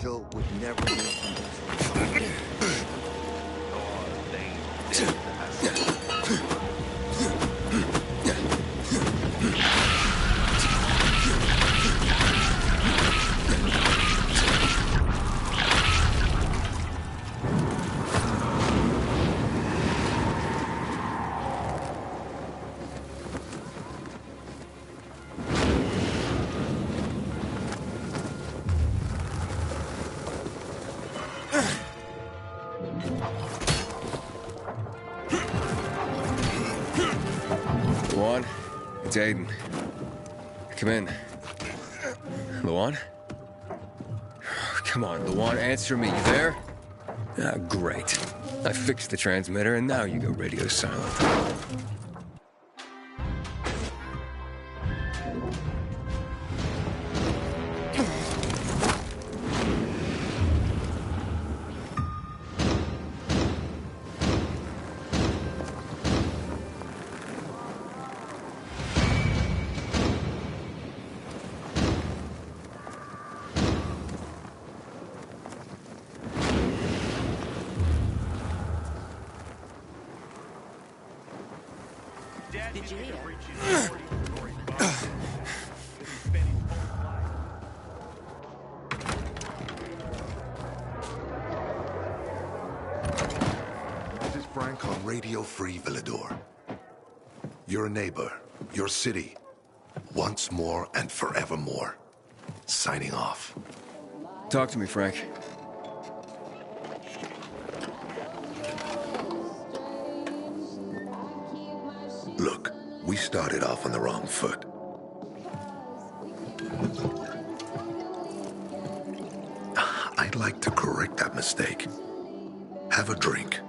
Angel would never leave. Luan, it's Aiden. Come in. Luan? Come on, Luan, answer me. You there? Ah, great. I fixed the transmitter, and now you go radio silent. Did you hear? This is Frank on Radio Free Villador. Your neighbor, your city, once more and forevermore. Signing off. Talk to me, Frank. Look, we started off on the wrong foot. I'd like to correct that mistake. Have a drink.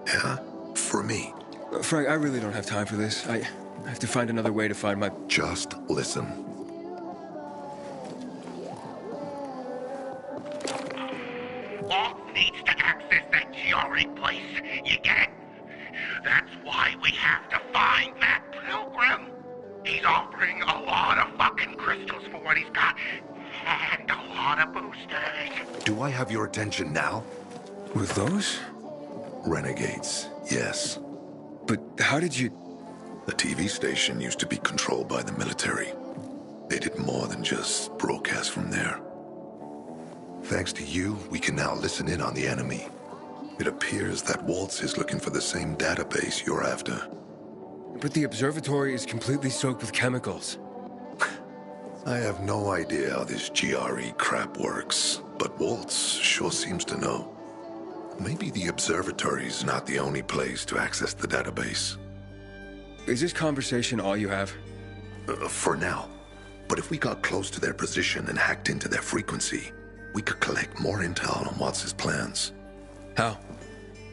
Yeah? For me. Frank, I really don't have time for this. I have to find another way to find my... Just listen. Walt needs to access that GRE place. You get it? That's why we have to find that pilgrim. He's offering a lot of fucking crystals for what he's got. And a lot of boosters. Do I have your attention now? With those? Renegades, yes. But how did you... The TV station used to be controlled by the military. They did more than just broadcast from there. Thanks to you, we can now listen in on the enemy. It appears that Waltz is looking for the same database you're after. But the observatory is completely soaked with chemicals. I have no idea how this GRE crap works, but Waltz sure seems to know. Maybe the observatory's not the only place to access the database. Is this conversation all you have? For now. But if we got close to their position and hacked into their frequency, we could collect more intel on Watts' plans. How?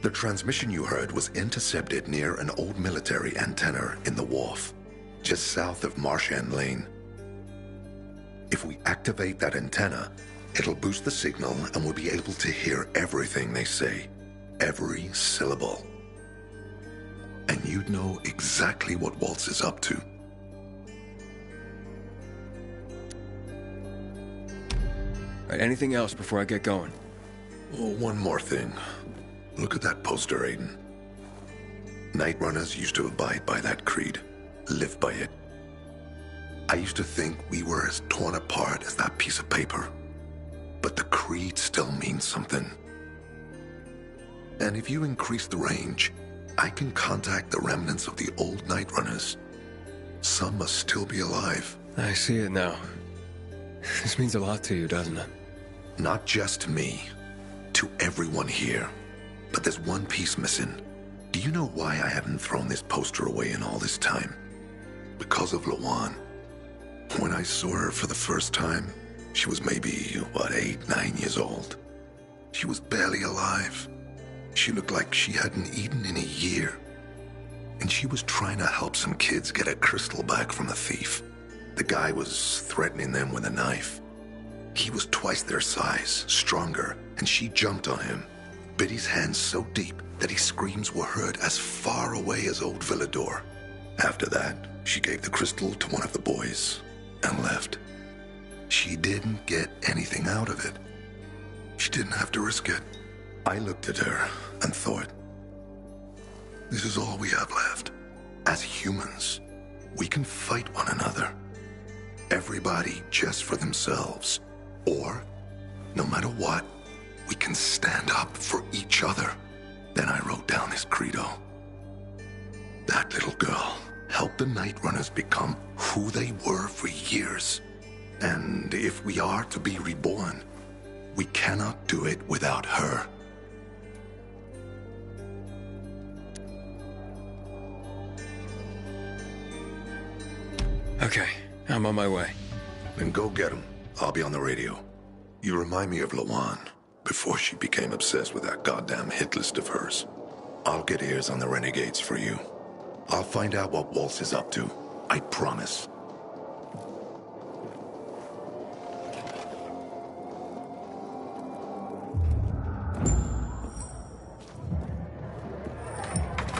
The transmission you heard was intercepted near an old military antenna in the wharf, just south of Marchand Lane. If we activate that antenna, it'll boost the signal and we'll be able to hear everything they say. Every syllable. And you'd know exactly what Waltz is up to. All right, anything else before I get going? Oh, one more thing. Look at that poster, Aiden. Night Runners used to abide by that creed, live by it. I used to think we were as torn apart as that piece of paper. But the creed still means something. And if you increase the range, I can contact the remnants of the old Night Runners. Some must still be alive. I see it now. This means a lot to you, doesn't it? Not just to me. To everyone here. But there's one piece missing. Do you know why I haven't thrown this poster away in all this time? Because of Luan. When I saw her for the first time, she was maybe, 8, 9 years old. She was barely alive. She looked like she hadn't eaten in a year. And she was trying to help some kids get a crystal back from a thief. The guy was threatening them with a knife. He was twice their size, stronger, and she jumped on him, bit his hand so deep that his screams were heard as far away as Old Villador. After that, she gave the crystal to one of the boys and left. She didn't get anything out of it. She didn't have to risk it. I looked at her and thought, this is all we have left. As humans, we can fight one another. Everybody just for themselves. Or, no matter what, we can stand up for each other. Then I wrote down this credo. That little girl helped the Night Runners become who they were for years. And if we are to be reborn, we cannot do it without her. Okay, I'm on my way. Then go get him. I'll be on the radio. You remind me of Lawan, before she became obsessed with that goddamn hit list of hers. I'll get ears on the renegades for you. I'll find out what Waltz is up to. I promise.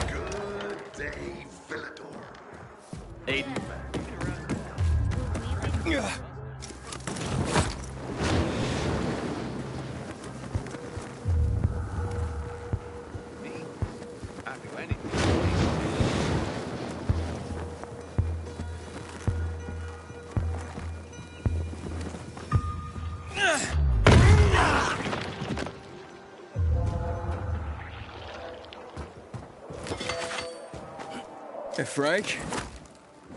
Good day, Villador. Aiden. I'll do anything. Hey, Frank?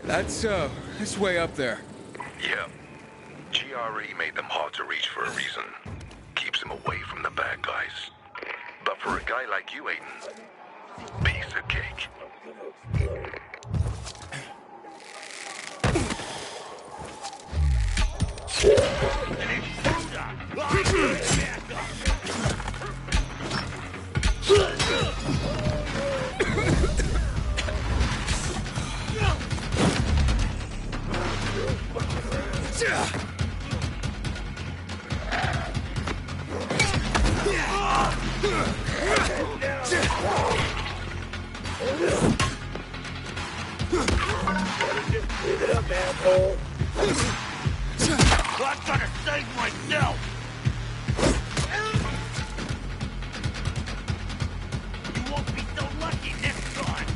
That's way up there. Yeah. GRE made them hard to reach for a reason. Keeps them away from the bad guys. But for a guy like you, Aiden, piece of cake. I'm gonna save myself! You won't be so lucky this time!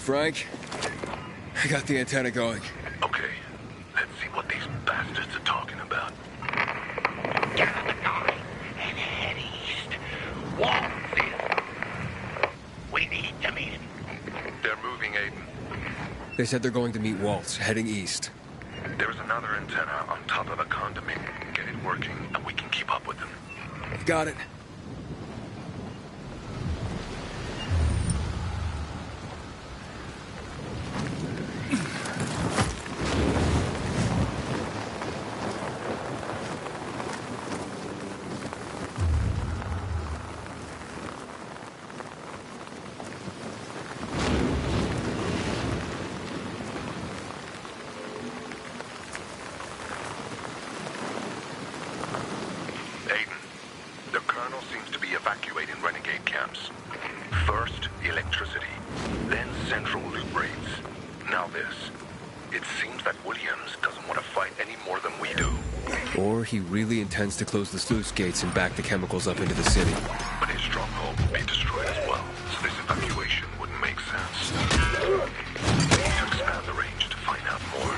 Frank, I got the antenna going. Okay, let's see what these bastards are talking about. Get on the 9 and head east. Walt's in. We need to meet him. They're moving, Aiden. They said they're going to meet Waltz, heading east. There's another antenna on top of a condominium. Get it working, and we can keep up with them. Got it. Aiden, the Colonel seems to be evacuating renegade camps. First, electricity, then central loot raids. Now this. It seems that Williams doesn't want to fight any more than we do. Or he really intends to close the sluice gates and back the chemicals up into the city. But his stronghold will be destroyed as well, so this evacuation wouldn't make sense. We need to expand the range to find out more.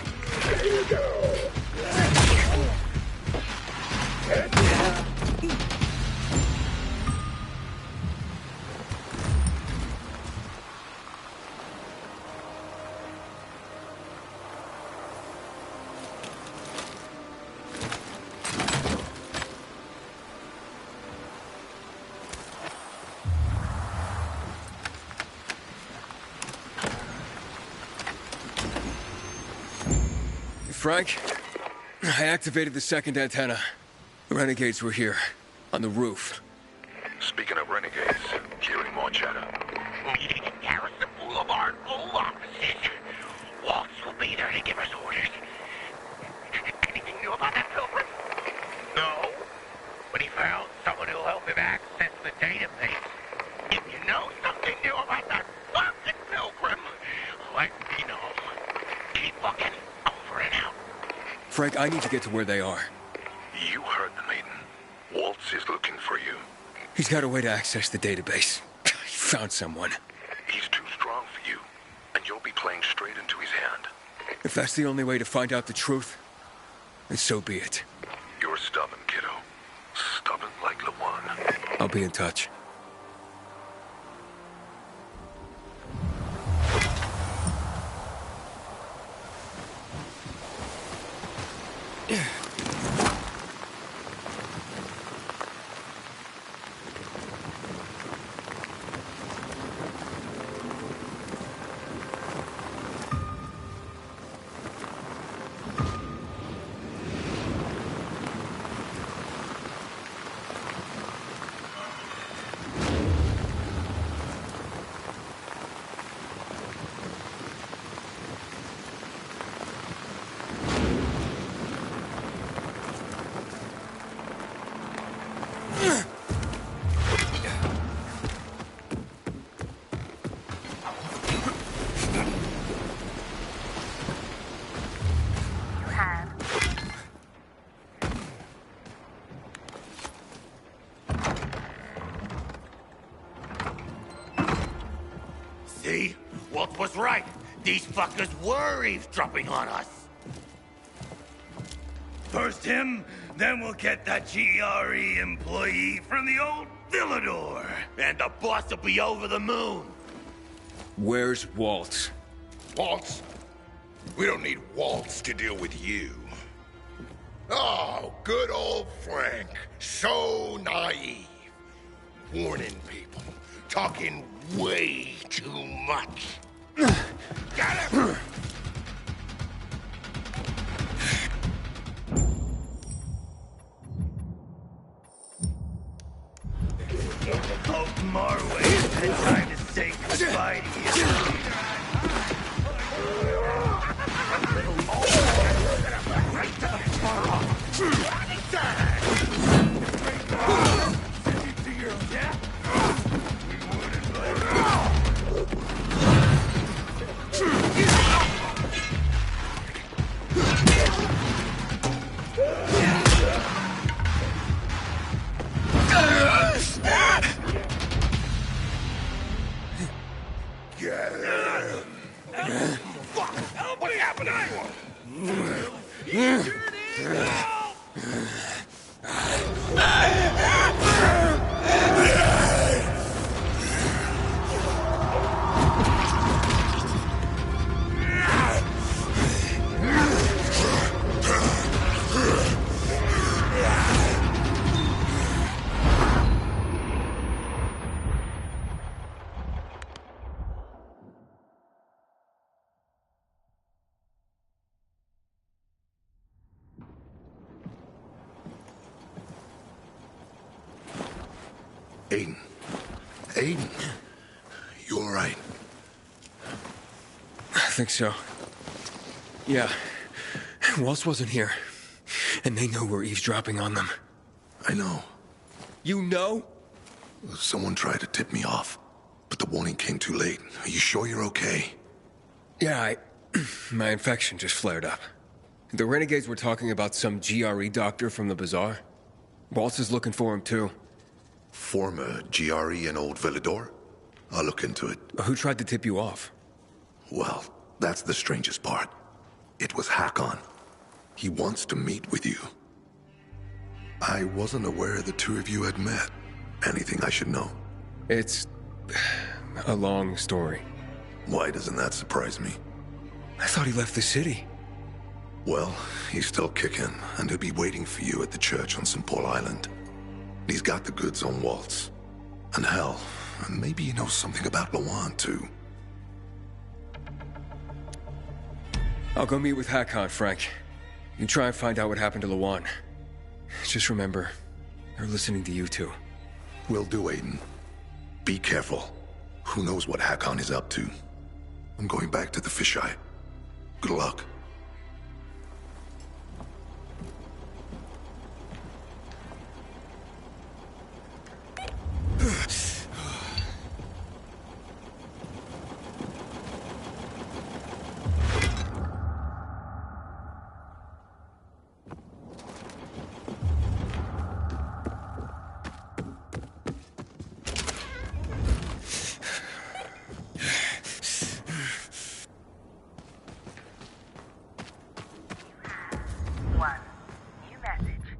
Frank, I activated the second antenna. The renegades were here, on the roof. Speaking of renegades, hearing more chatter. Meeting in Garrison Boulevard, all offices. Waltz will be there to give us orders. Anything new about that pilgrim? No. But he found someone who'll help him access the database. If you know something new about that fucking pilgrim, let me know. Keep looking. Over and out. Frank, I need to get to where they are. You heard the maiden. Waltz is looking for you. He's got a way to access the database. He found someone. He's too strong for you, and you'll be playing straight into his hand. If that's the only way to find out the truth, then so be it. You're stubborn, kiddo. Stubborn like Lawan. I'll be in touch. See? Walt was right. These fuckers were eavesdropping on us. First him, then we'll get that GRE employee from the old Villador. And the boss will be over the moon. Where's Waltz? Waltz? We don't need Waltz to deal with you. Oh, good old Frank. So naive. Warning people. Talking way too much. Got him! Open our way. It's time to say goodbye to you. Aiden. Aiden. You all right? I think so. Yeah. Waltz wasn't here. And they know we're eavesdropping on them. I know. You know? Someone tried to tip me off, but the warning came too late. Are you sure you're okay? Yeah, my infection just flared up. The renegades were talking about some GRE doctor from the bazaar. Waltz is looking for him, too. Former GRE in Old Villador? I'll look into it. Who tried to tip you off? Well, that's the strangest part. It was Hakon. He wants to meet with you. I wasn't aware the two of you had met. Anything I should know? It's a long story. Why doesn't that surprise me? I thought he left the city. Well, he's still kicking, and he'll be waiting for you at the church on St. Paul Island. He's got the goods on Waltz. And hell, maybe he knows something about Lawan, too. I'll go meet with Hakon, Frank. You try and find out what happened to Lawan. Just remember, they're listening to you two. Will do, Aiden. Be careful. Who knows what Hakon is up to? I'm going back to the fisheye. Good luck. New message.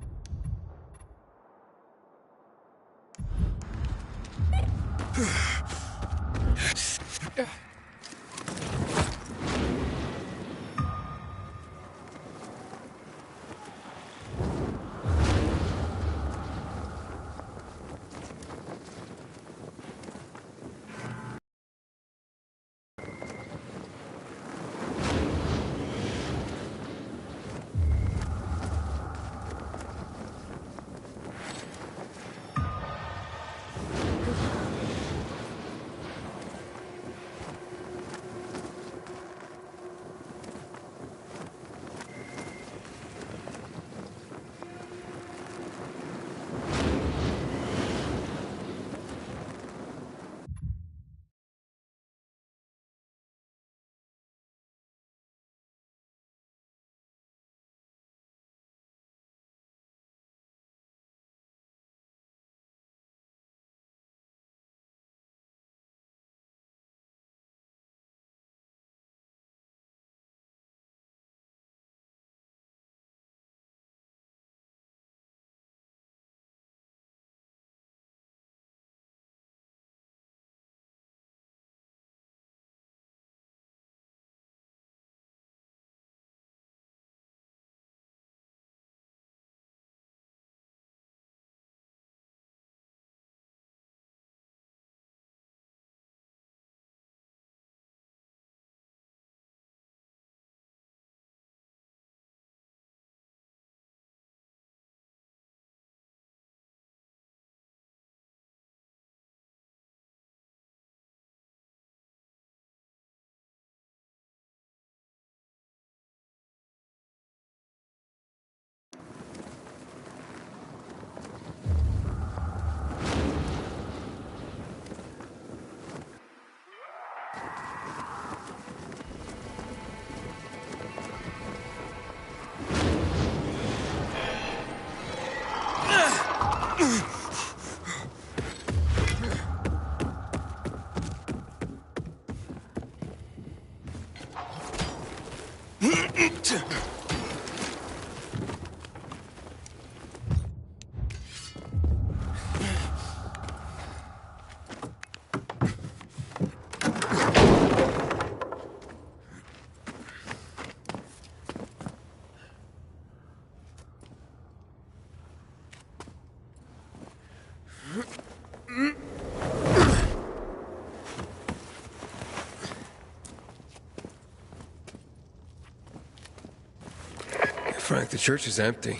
Frank, the church is empty.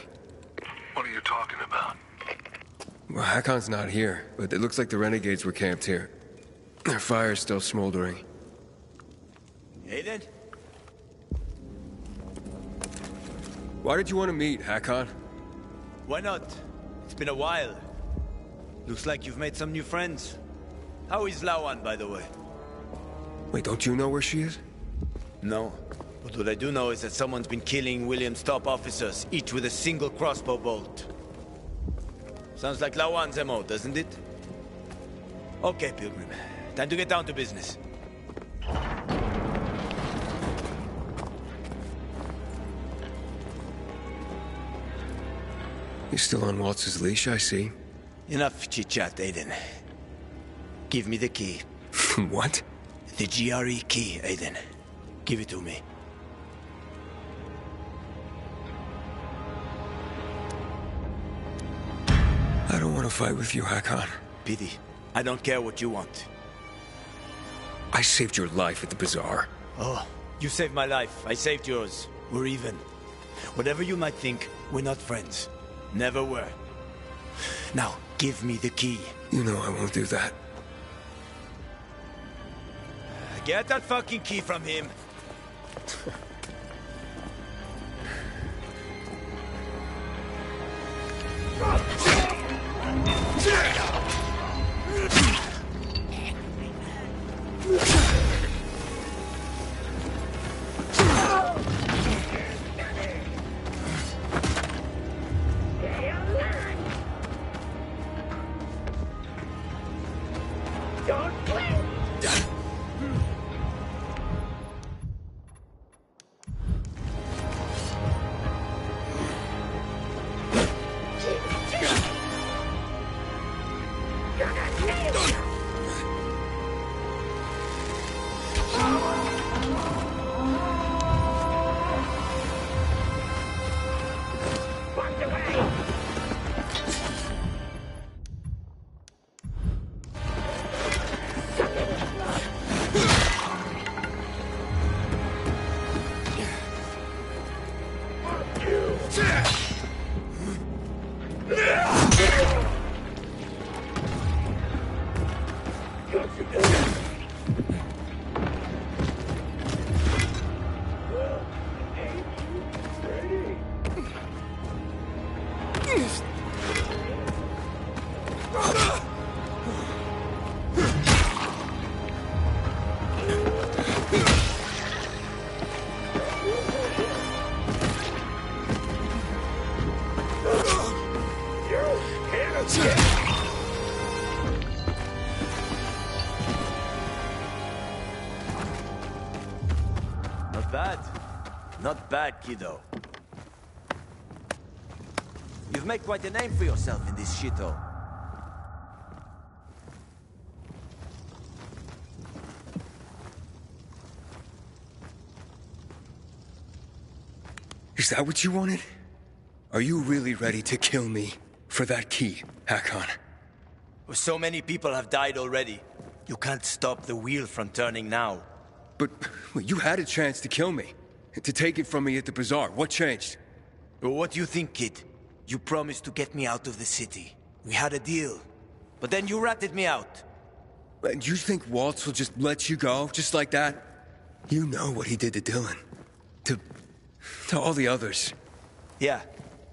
What are you talking about? Well, Hakon's not here, but it looks like the renegades were camped here. Their fire's still smoldering. Aiden? Why did you want to meet, Hakon? Why not? It's been a while. Looks like you've made some new friends. How is Lawan, by the way? Wait, don't you know where she is? No. But what I do know is that someone's been killing William's top officers, each with a single crossbow bolt. Sounds like Lawan's MO, doesn't it? Okay, Pilgrim. Time to get down to business. You're still on Waltz's leash, I see. Enough chit-chat, Aiden. Give me the key. What? The GRE key, Aiden. Give it to me. I don't want to fight with you, Hakon. Pity. I don't care what you want. I saved your life at the bazaar. Oh, you saved my life. I saved yours. We're even. Whatever you might think, we're not friends. Never were. Now, give me the key. You know I won't do that. Get that fucking key from him. Not bad. Not bad, kiddo. You've made quite a name for yourself in this shithole. Is that what you wanted? Are you really ready to kill me for that key, Hakon? So many people have died already. You can't stop the wheel from turning now. But you had a chance to kill me. To take it from me at the bazaar. What changed? Well, what do you think, kid? You promised to get me out of the city. We had a deal. But then you ratted me out. And you think Waltz will just let you go, just like that? You know what he did to Dylan. To all the others. Yeah,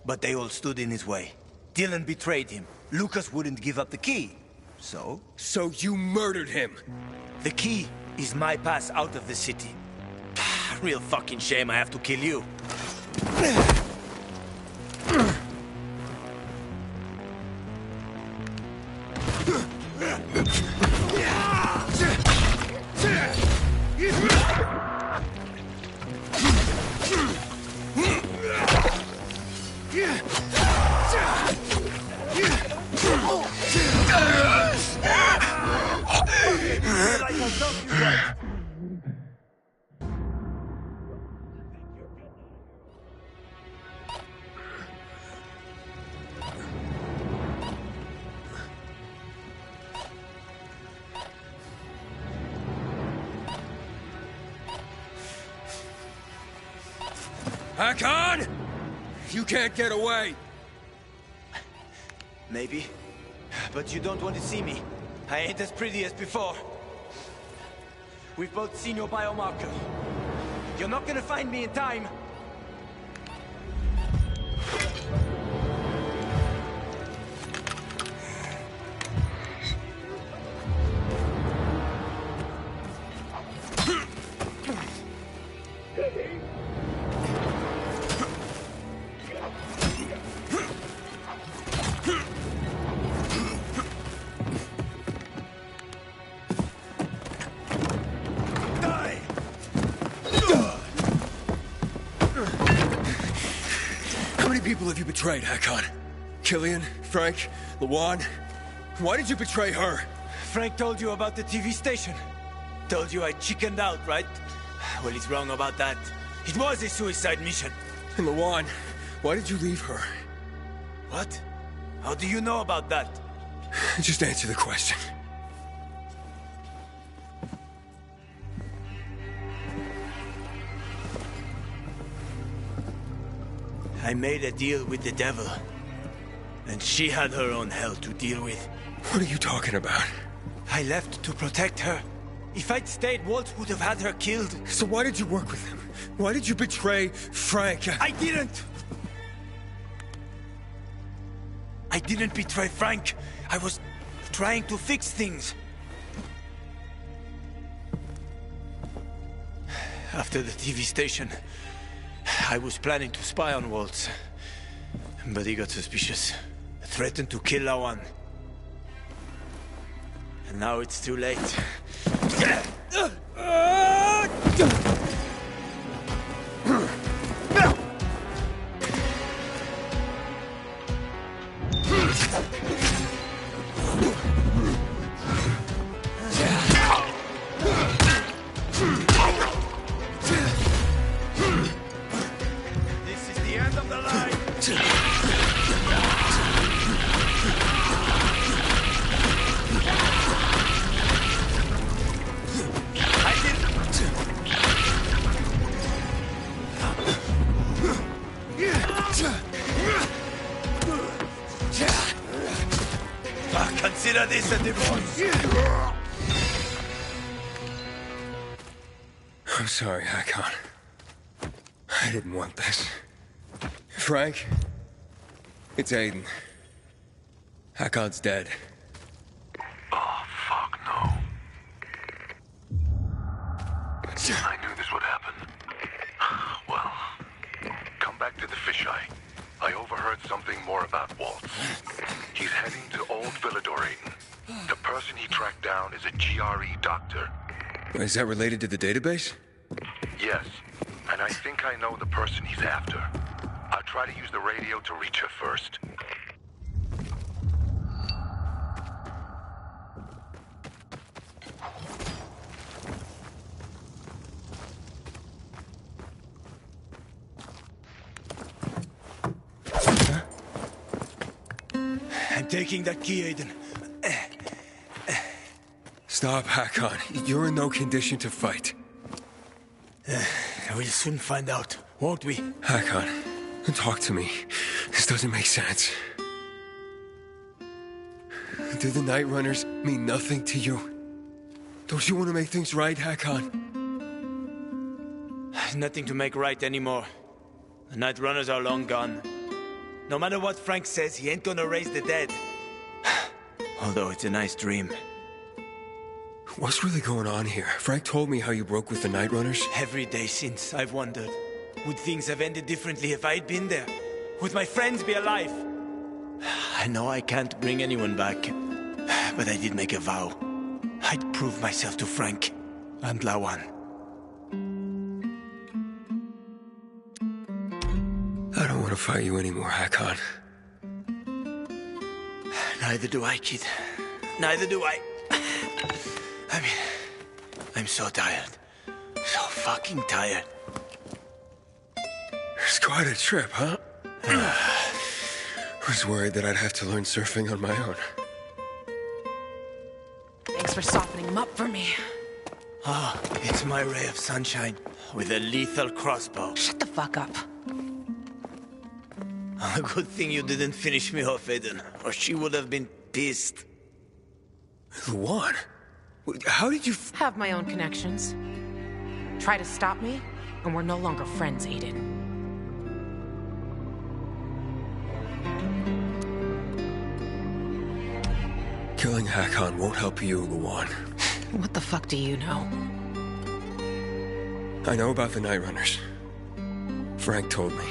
but they all stood in his way. Dylan betrayed him. Lucas wouldn't give up the key. So? So you murdered him! The key is my pass out of the city. Real fucking shame I have to kill you. Hakon! You can't get away! Maybe. But you don't want to see me. I ain't as pretty as before. We've both seen your biomarker. You're not gonna find me in time. How many people have you betrayed, Hakon? Killian? Frank? Lawan? Why did you betray her? Frank told you about the TV station. Told you I chickened out, right? Well, he's wrong about that. It was a suicide mission. And Lawan, why did you leave her? What? How do you know about that? Just answer the question. I made a deal with the devil. And she had her own hell to deal with. What are you talking about? I left to protect her. If I'd stayed, Walt would have had her killed. So why did you work with him? Why did you betray Frank? I didn't! I didn't betray Frank. I was trying to fix things. After the TV station, I was planning to spy on Waltz. But he got suspicious. Threatened to kill Lawan. And now it's too late. This is the end of the line. Consider this a divorce. I'm sorry, Hakon. I didn't want this. Frank, it's Aiden. Hakon's dead. Oh, fuck no. I knew this would happen. Well, come back to the fisheye. I overheard something more about Waltz. He's heading to Old Villador, Aiden. The person he tracked down is a GRE doctor. Is that related to the database? Yes, and I think I know the person he's after. I'll try to use the radio to reach her first. I'm taking that key, Aiden. Stop, Hakon. You're in no condition to fight. We'll soon find out, won't we? Hakon, talk to me. This doesn't make sense. Do the Night Runners mean nothing to you? Don't you want to make things right, Hakon? There's nothing to make right anymore. The Night Runners are long gone. No matter what Frank says, he ain't gonna raise the dead. Although it's a nice dream. What's really going on here? Frank told me how you broke with the Night Runners. Every day since, I've wondered. Would things have ended differently if I'd been there? Would my friends be alive? I know I can't bring anyone back. But I did make a vow. I'd prove myself to Frank and Lawan. I don't want to fight you anymore, Hakon. Neither do I, kid. Neither do I. I mean, I'm so tired. So fucking tired. It's quite a trip, huh? I was worried that I'd have to learn surfing on my own. Thanks for softening him up for me. Ah, it's my ray of sunshine with a lethal crossbow. Shut the fuck up. A good thing you didn't finish me off, Aiden, or she would have been pissed. Luan? How did you... Have my own connections. Try to stop me, and we're no longer friends, Aiden. Killing Hakon won't help you, Luan. What the fuck do you know? I know about the Night Runners. Frank told me.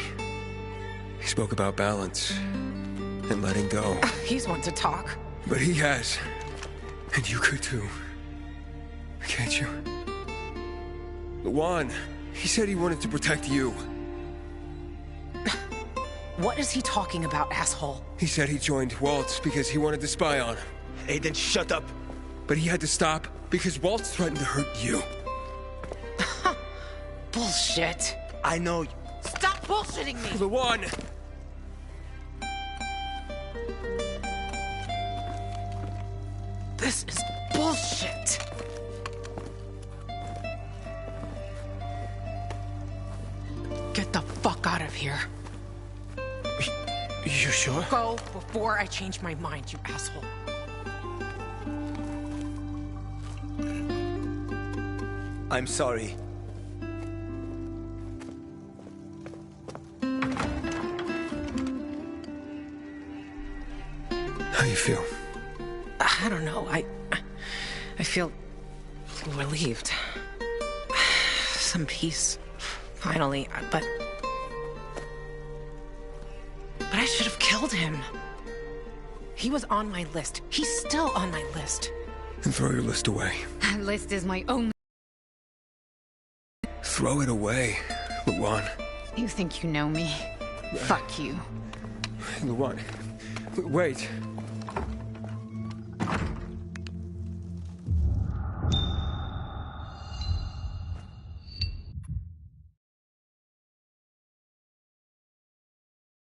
He spoke about balance and letting go. He's one to talk. But he has. And you could too. Can't you? Luan, he said he wanted to protect you. What is he talking about, asshole? He said he joined Waltz because he wanted to spy on him. Aiden, shut up. But he had to stop because Waltz threatened to hurt you. Bullshit. I know. Stop bullshitting me! Luan! This is bullshit. Get the fuck out of here. You sure? Go before I change my mind, you asshole. I'm sorry. How you feel? I don't know. I feel relieved. Some peace. Finally, but I should have killed him. He was on my list. He's still on my list. Then throw your list away. That list is my only... Throw it away, Luan. You think you know me? Fuck you. Luan, wait.